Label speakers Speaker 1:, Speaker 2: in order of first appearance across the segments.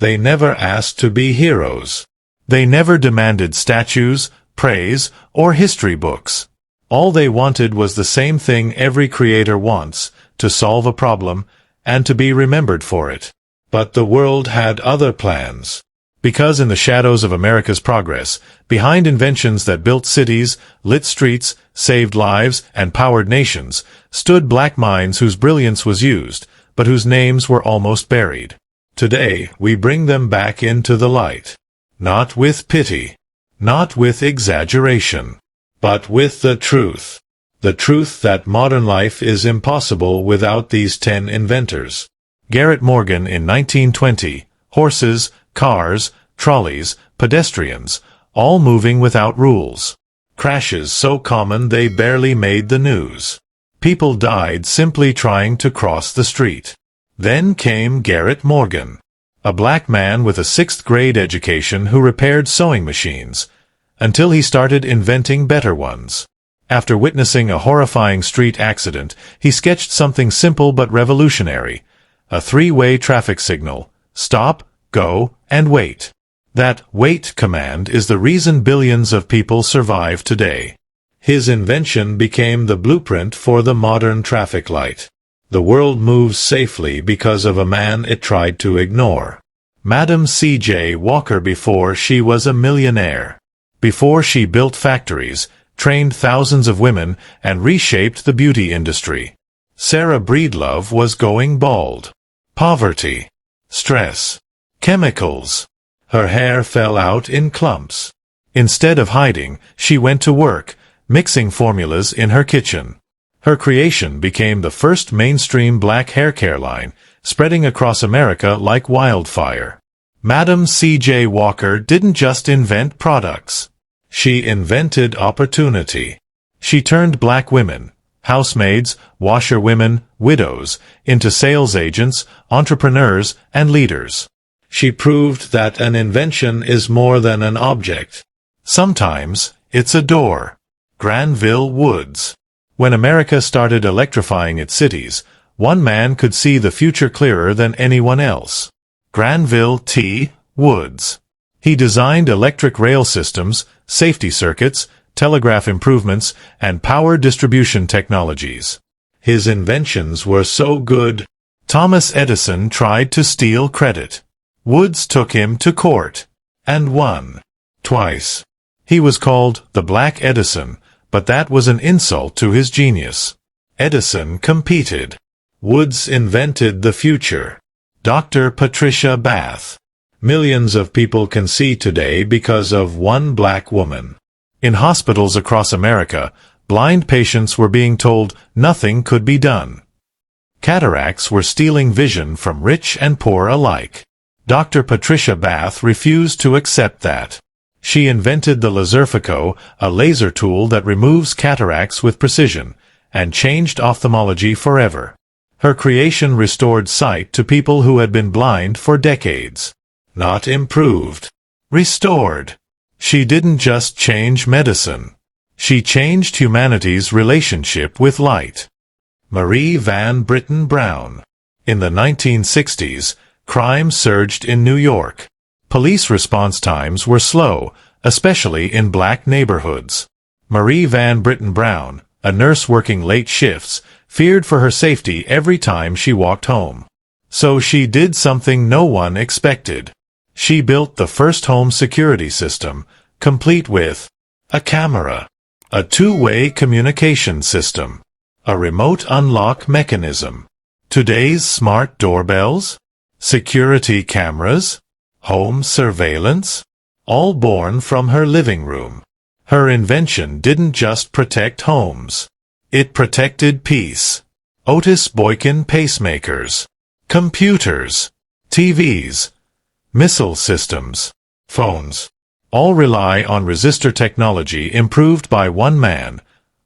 Speaker 1: They never asked to be heroes. They never demanded statues, praise, or history books. All they wanted was the same thing every creator wants, to solve a problem, and to be remembered for it. But the world had other plans. Because in the shadows of America's progress, behind inventions that built cities, lit streets, saved lives, and powered nations, stood black minds whose brilliance was used, but whose names were almost buried. Today, we bring them back into the light. Not with pity, not with exaggeration, but with the truth. The truth that modern life is impossible without these 10 inventors. Garrett Morgan in 1920, horses, cars, trolleys, pedestrians, all moving without rules. Crashes so common they barely made the news. People died simply trying to cross the street. Then came Garrett Morgan, a black man with a 6th-grade education who repaired sewing machines, until he started inventing better ones. After witnessing a horrifying street accident, he sketched something simple but revolutionary, a 3-way traffic signal: stop, go, and wait. That wait command is the reason billions of people survive today. His invention became the blueprint for the modern traffic light. The world moves safely because of a man it tried to ignore. Madam C.J. Walker before she was a millionaire. Before she built factories, trained thousands of women, and reshaped the beauty industry. Sarah Breedlove was going bald. Poverty. Stress. Chemicals. Her hair fell out in clumps. Instead of hiding, she went to work, mixing formulas in her kitchen. Her creation became the first mainstream black hair care line, spreading across America like wildfire. Madam C.J. Walker didn't just invent products. She invented opportunity. She turned black women, housemaids, washerwomen, widows, into sales agents, entrepreneurs, and leaders. She proved that an invention is more than an object. Sometimes, it's a door. Granville Woods. When America started electrifying its cities, one man could see the future clearer than anyone else. Granville T. Woods. He designed electric rail systems, safety circuits, telegraph improvements, and power distribution technologies. His inventions were so good, Thomas Edison tried to steal credit. Woods took him to court, and won. Twice. He was called the Black Edison, but that was an insult to his genius. Edison competed. Woods invented the future. Dr. Patricia Bath. Millions of people can see today because of one black woman. In hospitals across America, blind patients were being told nothing could be done. Cataracts were stealing vision from rich and poor alike. Dr. Patricia Bath refused to accept that. She invented the Laserfico, a laser tool that removes cataracts with precision, and changed ophthalmology forever. Her creation restored sight to people who had been blind for decades. Not improved. Restored. She didn't just change medicine. She changed humanity's relationship with light. Marie Van Brittan Brown. In the 1960s, crime surged in New York. Police response times were slow, especially in black neighborhoods. Marie Van Brittan Brown, a nurse working late shifts, feared for her safety every time she walked home. So she did something no one expected. She built the first home security system, complete with a camera, a two-way communication system, a remote unlock mechanism. Today's smart doorbells, security cameras, home surveillance, all born from her living room. Her invention didn't just protect homes. It protected peace. Otis Boykin pacemakers, computers, TVs, missile systems, phones, all rely on resistor technology improved by one man,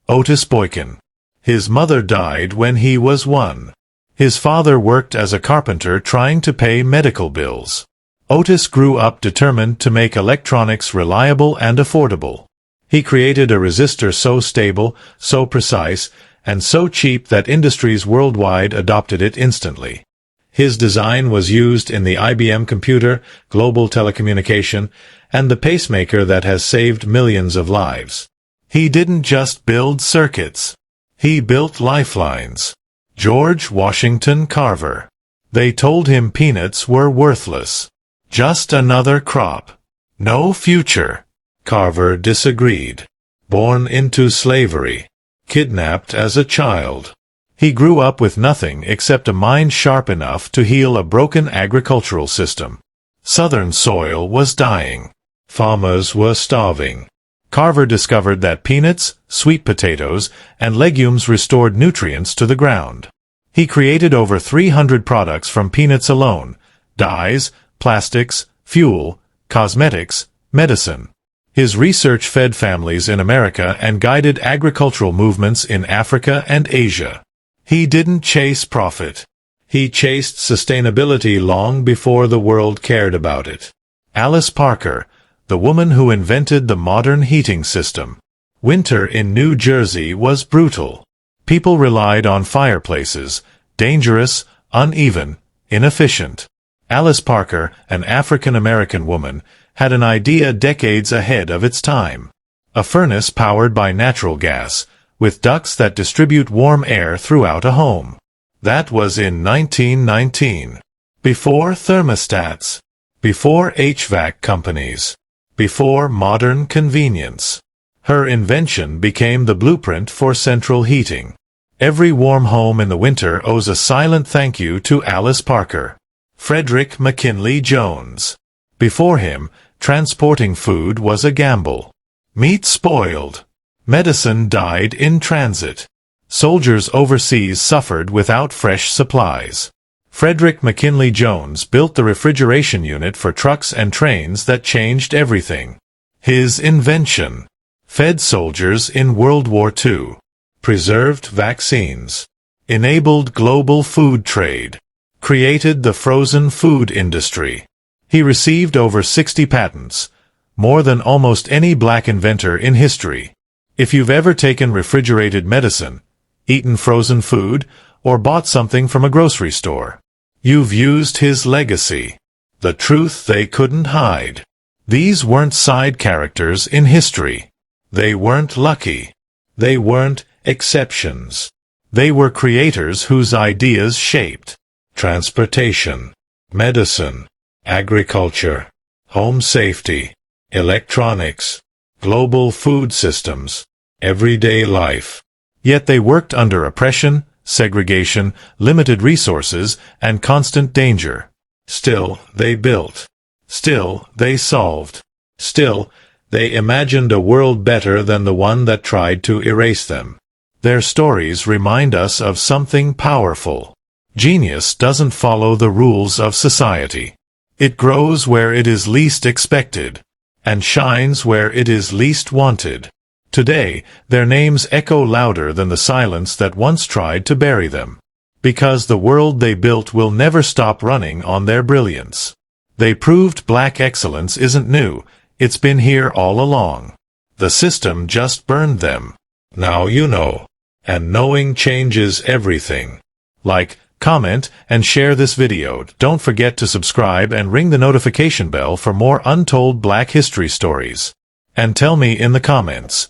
Speaker 1: Otis Boykin. His mother died when he was 1. His father worked as a carpenter trying to pay medical bills. Otis grew up determined to make electronics reliable and affordable. He created a resistor so stable, so precise, and so cheap that industries worldwide adopted it instantly. His design was used in the IBM computer, global telecommunication, and the pacemaker that has saved millions of lives. He didn't just build circuits. He built lifelines. George Washington Carver. They told him peanuts were worthless. Just another crop. No future. Carver disagreed. Born into slavery. Kidnapped as a child. He grew up with nothing except a mind sharp enough to heal a broken agricultural system. Southern soil was dying. Farmers were starving. Carver discovered that peanuts, sweet potatoes, and legumes restored nutrients to the ground. He created over 300 products from peanuts alone: dyes, plastics, fuel, cosmetics, medicine. His research fed families in America and guided agricultural movements in Africa and Asia. He didn't chase profit. He chased sustainability long before the world cared about it. Alice Parker, the woman who invented the modern heating system. Winter in New Jersey was brutal. People relied on fireplaces, dangerous, uneven, inefficient. Alice Parker, an African-American woman, had an idea decades ahead of its time. A furnace powered by natural gas, with ducts that distribute warm air throughout a home. That was in 1919. Before thermostats. Before HVAC companies. Before modern convenience. Her invention became the blueprint for central heating. Every warm home in the winter owes a silent thank you to Alice Parker. Frederick McKinley Jones. Before him, transporting food was a gamble. Meat spoiled. Medicine died in transit. Soldiers overseas suffered without fresh supplies. Frederick McKinley Jones built the refrigeration unit for trucks and trains that changed everything. His invention fed soldiers in World War II, preserved vaccines, enabled global food trade, created the frozen food industry. He received over 60 patents, more than almost any black inventor in history. If you've ever taken refrigerated medicine, eaten frozen food, or bought something from a grocery store, you've used his legacy. The truth they couldn't hide. These weren't side characters in history. They weren't lucky. They weren't exceptions. They were creators whose ideas shaped transportation, medicine, agriculture, home safety, electronics, global food systems, everyday life. Yet they worked under oppression, segregation, limited resources, and constant danger. Still, they built. Still, they solved. Still, they imagined a world better than the one that tried to erase them. Their stories remind us of something powerful. Genius doesn't follow the rules of society. It grows where it is least expected, and shines where it is least wanted. Today, their names echo louder than the silence that once tried to bury them. Because the world they built will never stop running on their brilliance. They proved black excellence isn't new, it's been here all along. The system just burned them. Now you know. And knowing changes everything. Like, comment, and share this video. Don't forget to subscribe and ring the notification bell for more untold black history stories. And tell me in the comments,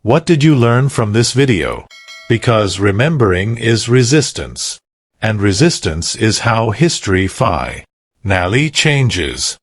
Speaker 1: what did you learn from this video? Because remembering is resistance. And resistance is how history finally changes.